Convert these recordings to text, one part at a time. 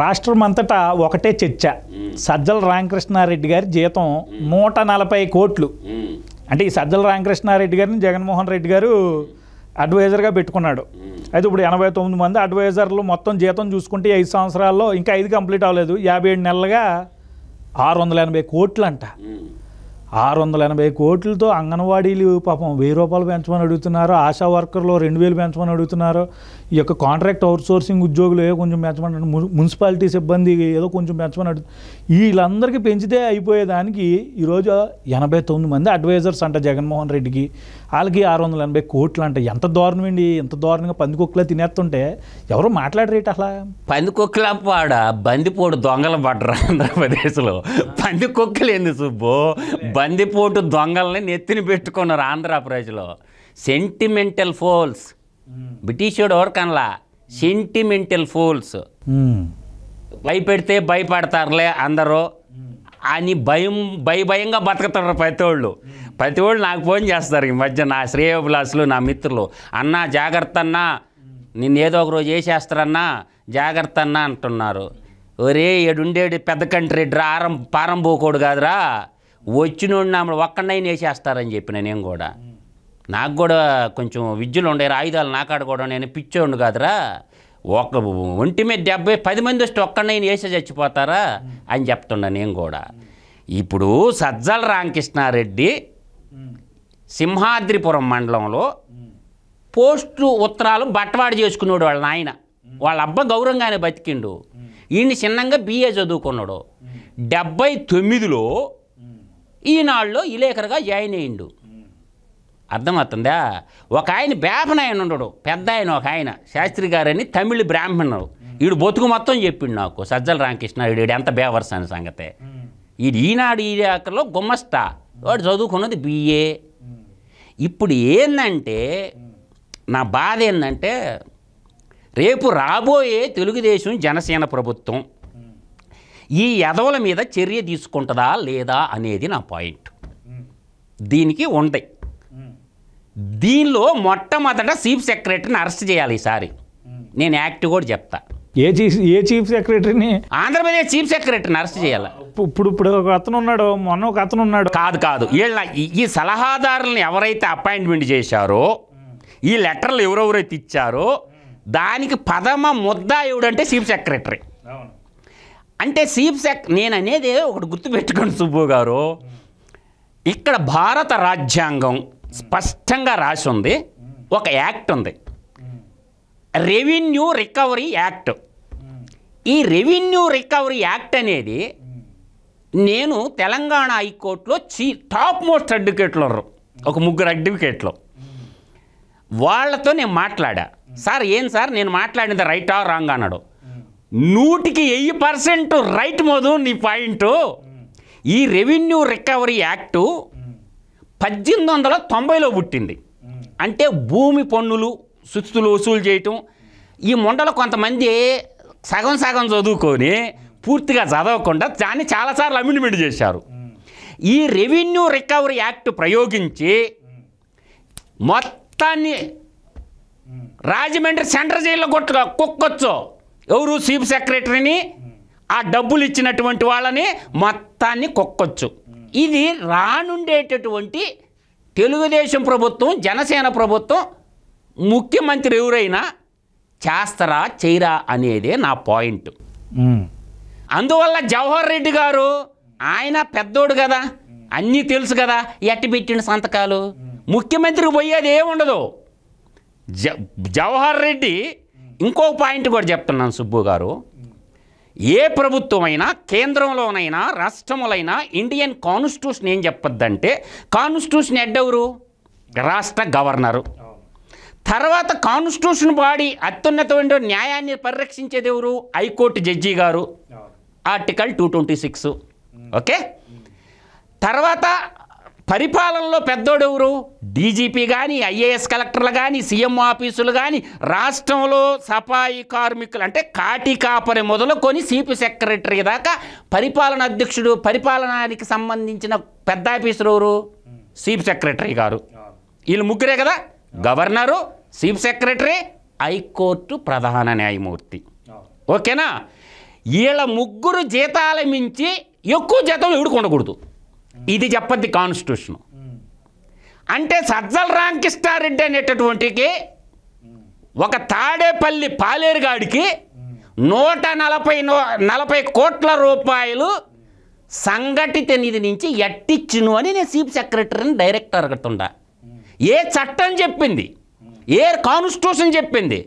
రాష్ట్రం అంతటా ఒకటే చర్చ. సజ్జల రామకృష్ణారెడ్డి గారి జీతం 140 కోట్లు. అంటే ఈ సజ్జల రామకృష్ణారెడ్డి గారిని జగన్మోహన్ రెడ్డి గారు అడ్వైజర్గా పెట్టుకున్నాడు. అయితే ఇప్పుడు 89 మంది అడ్వైజర్లు మొత్తం జీతం చూసుకుంటే 5 సంవత్సరాల్లో ఇంకా 5 కంప్లీట్ అవ్వలేదు, 57 నెలలుగా 680 కోట్లు అంట. 680 కోట్లతో అంగన్వాడీలు పాపం 1000 రూపాయలు పెంచమని అడుగుతున్నారు, ఆశా వర్కర్లు 2000 పెంచమని అడుగుతున్నారు, ఈ యొక్క కాంట్రాక్ట్ అవుట్సోర్సింగ్ ఉద్యోగులు ఏదో కొంచెం పెంచమని, మున్సిపాలిటీ సిబ్బంది ఏదో కొంచెం పెంచమని అడుగుతున్నారు. వీళ్ళందరికీ పెంచితే అయిపోయేదానికి ఈరోజు 89 మంది అడ్వైజర్స్ అంట జగన్మోహన్ రెడ్డికి, వాళ్ళకి 680 కోట్లు అంట. ఎంత దారుణం అండి, ఎంత దారుణంగా పందికొక్కులా తినేస్తుంటే ఎవరు మాట్లాడరేట అసలు. పందికొక్కులా పాడ బందిపోటు దొంగలు పడ్డరు ఆంధ్రప్రదేశ్లో. పందికొక్కులు ఎందుకు సుబ్బు, బందిపోటు దొంగల్ని నెత్తిని పెట్టుకున్నారు ఆంధ్రప్రదేశ్లో. సెంటిమెంటల్ ఫోల్స్, బ్రిటిష్ ఎవరికనలా సెంటిమెంటల్ ఫోల్స్. భయపెడితే భయపడతారులే అందరూ అని భయంగా బతుకుతారు ప్రతి వాళ్ళు నాకు ఫోన్ చేస్తారు ఈ మధ్య, నా శ్రేయోభిలాసులు, నా మిత్రులు. అన్నా జాగ్రత్త అన్నా, నిన్నేదో ఒక రోజు వేసేస్తారన్నా జాగ్రత్త అన్నా అంటున్నారు. ఒరే ఏడుండేడు పెద్ద కంట్రీ పారం పోకోడు కాదురా, వచ్చినోడు నా ఒక్కడైనా వేసేస్తారని చెప్పిన నేను కూడా. నాకు కూడా కొంచెం విద్యలు ఉండే ఆయుధాలు నాకాడ కూడా, నేను పిచ్చోండు కాదురా, ఒంటి మీద 70-10 మంది వస్తే ఒక్కడైనా వేసే చచ్చిపోతారా అని చెప్తున్నా నేను కూడా. ఇప్పుడు సజ్జల రామకృష్ణారెడ్డి సింహాద్రిపురం మండలంలో పోస్టు ఉత్తరాలు బట్టవాడు చేసుకున్నాడు వాళ్ళ నాయన. వాళ్ళ అబ్బ గౌరవంగానే బతికిండు, ఈయన్ని చిన్నంగా BA చదువుకున్నాడు. 79లో ఈనాడులో ఇలేకరుగా జాయిన్ అయ్యిండు. అర్థమవుతుందా? ఒక ఆయన బేపనాయన ఉండడు, పెద్ద ఆయన ఒక ఆయన శాస్త్రి గారని తమిళ బ్రాహ్మణుడు. వీడు బతుకు మొత్తం చెప్పిండు నాకు సజ్జల రామకృష్ణారెడ్డి వీడు ఎంత బేవర్స్ అనే సంగతే. వీడు ఈనాడు ఇలేకరులో గుమ్మస్తా, వాడు చదువుకున్నది BA. ఇప్పుడు ఏంటంటే నా బాధ ఏంటంటే రేపు రాబోయే తెలుగుదేశం జనసేన ప్రభుత్వం ఈ ఎదవల మీద చర్య తీసుకుంటుందా లేదా అనేది నా పాయింట్. దీనికి ఉంటాయి. దీనిలో మొట్టమొదట చీఫ్ సెక్రటరీని అరెస్ట్ చేయాలి ఈసారి. నేను యాక్ట్ కూడా చెప్తా. ఏ చీఫ్ సెక్రటరీని? ఆంధ్రప్రదేశ్ చీఫ్ సెక్రటరీని అరెస్ట్ చేయాలి. ఇప్పుడు ఒక అతను ఉన్నాడు, మొన్న ఒక అతను ఉన్నాడు. కాదు వీళ్ళ ఈ సలహాదారులను ఎవరైతే అపాయింట్మెంట్ చేశారో, ఈ లెటర్లు ఎవరెవరైతే ఇచ్చారో దానికి ప్రథమ ముద్దాయుడంటే చీఫ్ సెక్రటరీ. అంటే నేను అనేది ఒకటి గుర్తుపెట్టుకోండి సుబ్బు గారు, ఇక్కడ భారత రాజ్యాంగం స్పష్టంగా రాసి ఉంది, ఒక యాక్ట్ ఉంది, రెవెన్యూ రికవరీ యాక్ట్. ఈ రెవెన్యూ రికవరీ యాక్ట్ అనేది నేను తెలంగాణ హైకోర్టులో టాప్ మోస్ట్ అడ్వకేట్లు ఉన్నారు, ఒక 3 అడ్వకేట్లు, వాళ్ళతో నేను మాట్లాడా. సార్ ఏం సార్ నేను మాట్లాడింది రైట్ ఆర్ రాంగ్ అన్నాడు. 100% రైట్ మోదు నీ పాయింట్. ఈ రెవెన్యూ రికవరీ యాక్టు 1890లో పుట్టింది. అంటే భూమి పన్నులు సుస్తులు వసూలు చేయటం. ఈ మొండలో కొంతమంది సగం చదువుకొని పూర్తిగా చదవకుండా దాన్ని చాలాసార్లు అమెండ్మెంట్ చేశారు. ఈ రెవెన్యూ రికవరీ యాక్ట్ ప్రయోగించి మొత్తాన్ని రాజమండ్రి సెంట్రల్ జైల్లో కుక్కొచ్చు. ఎవరు? చీఫ్ సెక్రటరీని, ఆ డబ్బులు ఇచ్చినటువంటి వాళ్ళని మొత్తాన్ని కుక్కొచ్చు. ఇది రానుండేటటువంటి తెలుగుదేశం ప్రభుత్వం, జనసేన ప్రభుత్వం, ముఖ్యమంత్రి ఎవరైనా చేస్తారా చేయరా అనేదే నా పాయింట్. అందువల్ల జవహర్ రెడ్డి గారు ఆయన పెద్దోడు కదా, అన్నీ తెలుసు కదా, ఎట్టి పెట్టిన సంతకాలు. ముఖ్యమంత్రికి పోయేది ఏముండదు. జవహర్ రెడ్డి ఇంకో పాయింట్ కూడా చెప్తున్నాను సుబ్బు గారు, ఏ ప్రభుత్వమైనా కేంద్రంలోనైనా రాష్ట్రములైనా ఇండియన్ కాన్స్టిట్యూషన్ ఏం చెప్పొద్దంటే, కాన్స్టిట్యూషన్ హెడ్ ఎవరు? రాష్ట్ర గవర్నరు. తర్వాత కాన్స్టిట్యూషన్ బాడీ అత్యున్నతమైన న్యాయాన్ని పరిరక్షించేది ఎవరు? హైకోర్టు జడ్జి గారు, ఆర్టికల్ 226. ఓకే. తర్వాత పరిపాలనలో పెద్దోడు ఎవరు? డీజీపీ కానీ, ఐఏఎస్ కలెక్టర్లు కానీ, సీఎం ఆఫీసులు కానీ, రాష్ట్రంలో సఫాయి కార్మికులు అంటే కాటి కాపరి మొదలుకొని చీఫ్ సెక్రటరీ దాకా పరిపాలన అధ్యక్షుడు, పరిపాలనానికి సంబంధించిన పెద్ద ఆఫీసర్ ఎవరు? చీఫ్ సెక్రటరీ గారు. వీళ్ళు ముగ్గురే కదా, గవర్నరు, చీఫ్ సెక్రటరీ, హైకోర్టు ప్రధాన న్యాయమూర్తి. ఓకేనా? వీళ్ళ ముగ్గురు జీతాల మించి ఎక్కువ జీతం ఎవడికి ఉండకూడదు. ఇది చెప్పద్ది కాన్స్టిట్యూషన్. అంటే సజ్జల రామకృష్ణారెడ్డి అనేటటువంటికి ఒక తాడేపల్లి పాలేరుగాడికి 140 కోట్ల రూపాయలు సంఘటిత నిధి నుంచి ఎట్టిచ్చును అని నేను చీఫ్ సెక్రటరీని డైరెక్టర్ అడుగుతుండా. ఏ చట్టం చెప్పింది? ఏ కాన్స్టిట్యూషన్ చెప్పింది?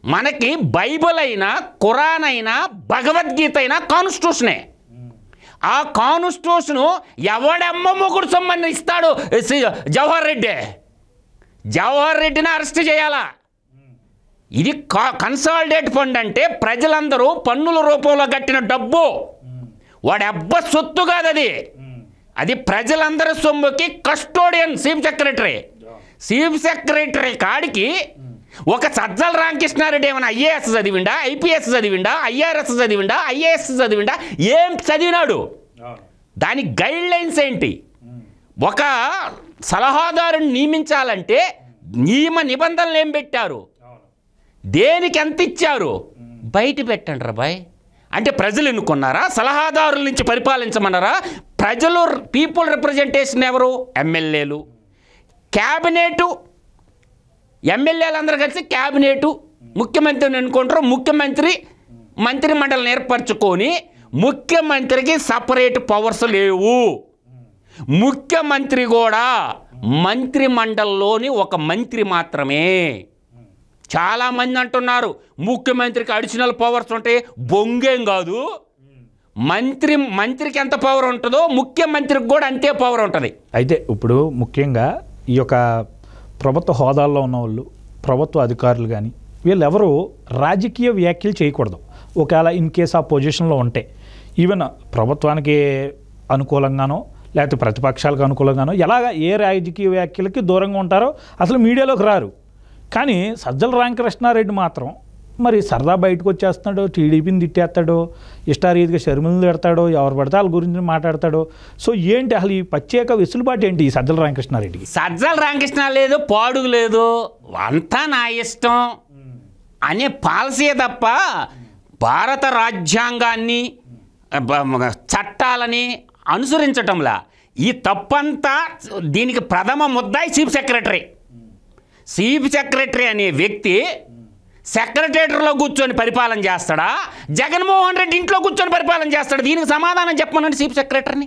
మనకి బైబిల్ అయినా, ఖురాన్ అయినా, భగవద్గీత అయినా కాన్స్టిట్యూషనే. ఆ కాన్స్టిట్యూషను ఎవడెమ్మ మొగుడు సొమ్మని ఇస్తాడు? జవహర్ రెడ్డిని అరెస్ట్ చేయాలా? ఇది కన్సాలిడేట్ ఫండ్ అంటే ప్రజలందరూ పన్నుల రూపంలో కట్టిన డబ్బు. వాడి అబ్బ సొత్తు కాదు అది. అది ప్రజలందరి సొమ్ముకి కస్టోడియన్ చీఫ్ సెక్రటరీ కాడికి ఒక సజ్జల రామకృష్ణారెడ్డి ఏమైనా ఐఏఎస్ చదివిండా, ఐపీఎస్ చదివిండా, ఐఆర్ఎస్ చదివిండా, ఐఏఎస్ చదివిండా? ఏం చదివినాడు? దాని గైడ్ లైన్స్ ఏంటి? ఒక సలహాదారుని నియమించాలంటే నియమ నిబంధనలు ఏం పెట్టారు? దేనికి ఎంత ఇచ్చారు? బయట పెట్టండి రా బాయ్. అంటే ప్రజలు ఎన్నుకున్నారా? సలహాదారుల నుంచి పరిపాలించమన్నారా? ప్రజలు, పీపుల్ రిప్రజెంటేషన్ ఎవరు? ఎమ్మెల్యేలు. క్యాబినెటు, ఎమ్మెల్యేలు అందరూ కలిసి క్యాబినెటు ముఖ్యమంత్రిని ఎన్నుకుంటారు. ముఖ్యమంత్రి మంత్రిమండలిని ఏర్పరచుకొని ముఖ్యమంత్రికి సపరేట్ పవర్స్ లేవు. ముఖ్యమంత్రి కూడా మంత్రిమండలిలోని ఒక మంత్రి మాత్రమే. చాలామంది అంటున్నారు ముఖ్యమంత్రికి అడిషనల్ పవర్స్ ఉంటాయి. బొంగేం కాదు. మంత్రికి ఎంత పవర్ ఉంటుందో ముఖ్యమంత్రికి కూడా అంతే పవర్ ఉంటుంది. అయితే ఇప్పుడు ముఖ్యంగా ఈ యొక్క ప్రభుత్వ హోదాల్లో ఉన్న వాళ్ళు, ప్రభుత్వ అధికారులు కానీ వీళ్ళెవరూ రాజకీయ వ్యాఖ్యలు చేయకూడదు. ఒకవేళ ఇన్ కేస్ ఆ పొజిషన్లో ఉంటే ఈవెన్ ప్రభుత్వానికి అనుకూలంగానో లేకపోతే ప్రతిపక్షాలకు అనుకూలంగానో ఎలాగ ఏ రాజకీయ వ్యాఖ్యలకి దూరంగా ఉంటారో అసలు మీడియాలోకి రారు. కానీ సజ్జల రామకృష్ణారెడ్డి మాత్రం మరి సరదా బయటకు వచ్చేస్తున్నాడు, టీడీపీని తిట్టేస్తాడు, ఇష్టారీతిగా షర్మిలను తిడతాడు, ఎవరు పడితే వాళ్ళ గురించి మాట్లాడతాడు. సో ఏంటి అసలు ఈ ప్రత్యేక వెసులుబాటు ఏంటి ఈ సజ్జల రామకృష్ణారెడ్డికి? సజ్జల రామకృష్ణ లేదు, పాడుగు లేదు, అంతా నా ఇష్టం అనే పాలసీ తప్ప భారత రాజ్యాంగాన్ని, చట్టాలని అనుసరించటంలా. ఈ తప్పంతా దీనికి ప్రథమ ముద్దాయి చీఫ్ సెక్రటరీ అనే వ్యక్తి సెక్రటేరియట్లో కూర్చొని పరిపాలన చేస్తాడా? జగన్మోహన్ రెడ్డి ఇంట్లో కూర్చొని పరిపాలన చేస్తాడు? దీనికి సమాధానం చెప్పమనండి చీఫ్ సెక్రటరీని.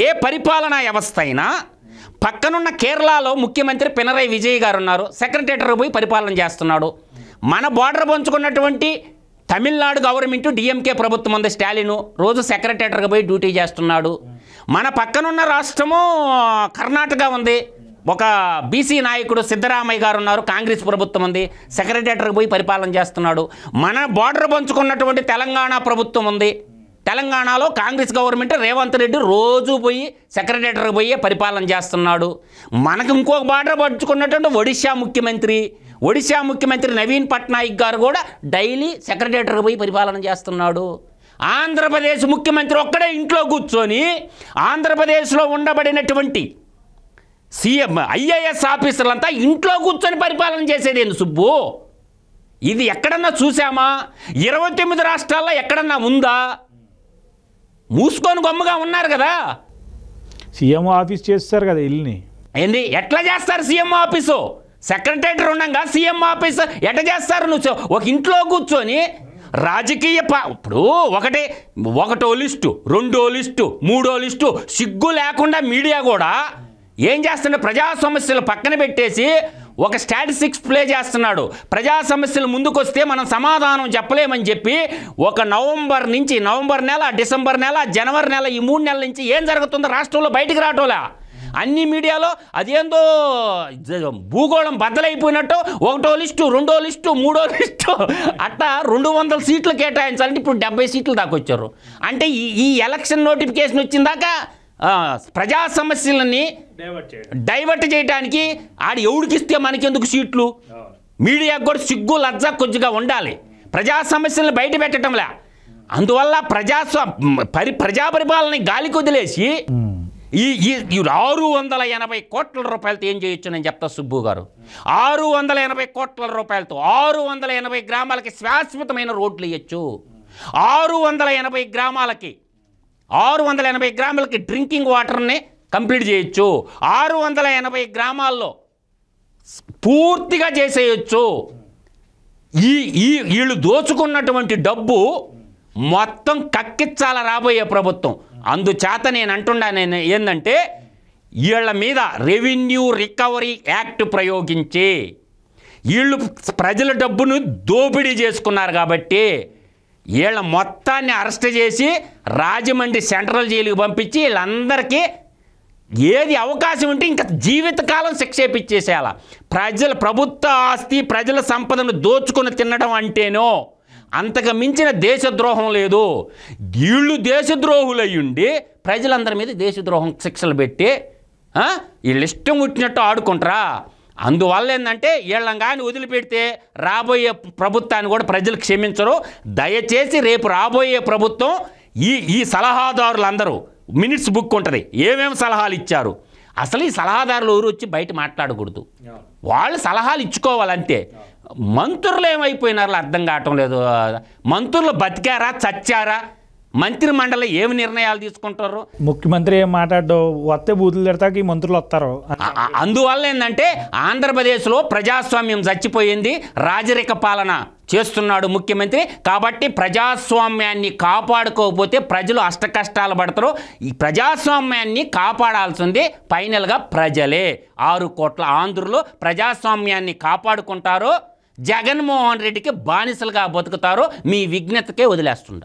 ఏ పరిపాలనా వ్యవస్థ అయినా పక్కనున్న కేరళలో ముఖ్యమంత్రి పినరయి విజయ్ గారు ఉన్నారు, సెక్రటేరియట్లో పోయి పరిపాలన చేస్తున్నాడు. మన బార్డర్ పంచుకున్నటువంటి తమిళనాడు గవర్నమెంట్ డిఎంకే ప్రభుత్వం ఉంది, స్టాలిన్ రోజు సెక్రటేరియట్గా పోయి డ్యూటీ చేస్తున్నాడు. మన పక్కనున్న రాష్ట్రము కర్ణాటక ఉంది, ఒక బీసీ నాయకుడు సిద్ధరామయ్య గారు ఉన్నారు, కాంగ్రెస్ ప్రభుత్వం ఉంది, సెక్రటేరియట్కి పోయి పరిపాలన చేస్తున్నాడు. మన బార్డర్ పంచుకున్నటువంటి తెలంగాణ ప్రభుత్వం ఉంది, తెలంగాణలో కాంగ్రెస్ గవర్నమెంట్ రేవంత్ రెడ్డి రోజు పోయి సెక్రటేరియట్కి పోయి పరిపాలన చేస్తున్నాడు. మనకు ఇంకొక బార్డర్ పంచుకున్నటువంటి ఒడిశా ముఖ్యమంత్రి నవీన్ పట్నాయక్ గారు కూడా డైలీ సెక్రటేరియట్కి పోయి పరిపాలన చేస్తున్నాడు. ఆంధ్రప్రదేశ్ ముఖ్యమంత్రి ఒక్కడే ఇంట్లో కూర్చొని ఆంధ్రప్రదేశ్లో ఉండబడినటువంటి సీఎం ఐఏఎస్ ఆఫీసర్లంతా ఇంట్లో కూర్చొని పరిపాలన చేసేది ఏంది సుబ్బు? ఇది ఎక్కడన్నా చూసామా? 29 రాష్ట్రాల్లో ఎక్కడన్నా ఉందా? మూసుకొని గొమ్మగా ఉన్నారు కదా. సీఎం ఆఫీస్ చేస్తారు కదా ఇల్లుని. ఏంది ఎట్లా చేస్తారు సీఎం ఆఫీసు? సెక్రటరీ ఉండగా సీఎం ఆఫీస్ ఎట్లా చేస్తారు? నువ్వు ఒక ఇంట్లో కూర్చొని రాజకీయ ఇప్పుడు ఒకటో లిస్టు, రెండో లిస్టు, మూడో లిస్టు, సిగ్గు లేకుండా మీడియా కూడా ఏం చేస్తుంటే ప్రజా సమస్యలు పక్కన పెట్టేసి ఒక స్టాటిస్టిక్స్ ప్లే చేస్తున్నాడు. ప్రజా సమస్యలు ముందుకొస్తే మనం సమాధానం చెప్పలేమని చెప్పి ఒక నవంబర్ నెల, డిసెంబర్ నెల, జనవరి నెల, ఈ 3 నెలల నుంచి ఏం జరుగుతుందో రాష్ట్రంలో బయటికి రావటంలా. అన్ని మీడియాలో అదేందో భూగోళం బద్దలైపోయినట్టు ఒకటో లిస్టు, రెండో లిస్టు, మూడో లిస్టు అట్లా 200 సీట్లు కేటాయించాలంటే ఇప్పుడు 70 సీట్లు దాకా వచ్చారు. అంటే ఈ ఎలక్షన్ నోటిఫికేషన్ వచ్చిందాకా ప్రజా సమస్యలని డైవర్ట్ చేయడానికి ఆడు ఎవడికిస్తే మనకెందుకు సీట్లు? మీడియాకు కూడా సిగ్గు లజ్జ కొద్దిగా ఉండాలి. ప్రజా సమస్యలను బయట పెట్టడంలా. అందువల్ల ప్రజా పరిపాలన గాలి కొదిలేసి ఈ 680 కోట్ల రూపాయలతో ఏం చేయొచ్చు నేను చెప్తా సుబ్బు గారు. 680 కోట్ల రూపాయలతో 680 గ్రామాలకి శాశ్వతమైన రోడ్లు ఇవ్వచ్చు. 680 గ్రామాలకి 680 గ్రామాలకి డ్రింకింగ్ వాటర్ని కంప్లీట్ చేయొచ్చు. 680 గ్రామాల్లో పూర్తిగా చేసేయచ్చు. వీళ్ళు దోచుకున్నటువంటి డబ్బు మొత్తం కక్కించాల రాబోయే ప్రభుత్వం. అందుచేత నేను అంటున్నాను ఏంటంటే వీళ్ళ మీద రెవెన్యూ రికవరీ యాక్ట్ ప్రయోగించి వీళ్ళు ప్రజల డబ్బును దోపిడీ చేసుకున్నారు కాబట్టి వీళ్ళ మొత్తాన్ని అరెస్ట్ చేసి రాజమండ్రి సెంట్రల్ జైలుకి పంపించి వీళ్ళందరికీ ఏది అవకాశం ఉంటే ఇంకా జీవితకాలం శిక్ష ఇప్పించేసేయాల. ప్రభుత్వ ఆస్తి ప్రజల సంపదను దోచుకుని తినడం అంటేనో అంతకు మించిన దేశద్రోహం లేదు. వీళ్ళు దేశద్రోహులయ్యుండి ప్రజలందరి మీద దేశద్రోహం శిక్షలు పెట్టి వీళ్ళు ఇష్టం వచ్చినట్టు ఆడుకుంటారా? అందువల్ల ఏంటంటే వీళ్ళని కానీ వదిలిపెడితే రాబోయే ప్రభుత్వాన్ని కూడా ప్రజలు క్షమించరు. దయచేసి రేపు రాబోయే ప్రభుత్వం ఈ సలహాదారులందరూ మినిట్స్ బుక్ ఉంటుంది, ఏమేమి సలహాలు ఇచ్చారు, అసలు ఈ సలహాదారులు ఎవరు వచ్చి బయట మాట్లాడకూడదు, వాళ్ళు సలహాలు ఇచ్చుకోవాలంతే. మంత్రులు ఏమైపోయినారో అర్థం కావటం లేదు. మంత్రులు బతికారా చచ్చారా? మంత్రి మండలి ఏమి నిర్ణయాలు తీసుకుంటారు? ముఖ్యమంత్రి ఏం మాట్లాడో వస్తే బూతులు తిడతాకి మంత్రులు వస్తారు. అందువల్ల ఏంటంటే ఆంధ్రప్రదేశ్లో ప్రజాస్వామ్యం చచ్చిపోయింది, రాజరిక పాలన చేస్తున్నాడు ముఖ్యమంత్రి. కాబట్టి ప్రజాస్వామ్యాన్ని కాపాడుకోకపోతే ప్రజలు అష్టకష్టాలు పడతారు. ఈ ప్రజాస్వామ్యాన్ని కాపాడాల్సింది ఫైనల్గా ప్రజలే. 6 కోట్ల ఆంధ్రులు ప్రజాస్వామ్యాన్ని కాపాడుకుంటారు, జగన్మోహన్ రెడ్డికి బానిసలుగా బతుకుతారు. మీ విజ్ఞతకే వదిలేస్తుండ.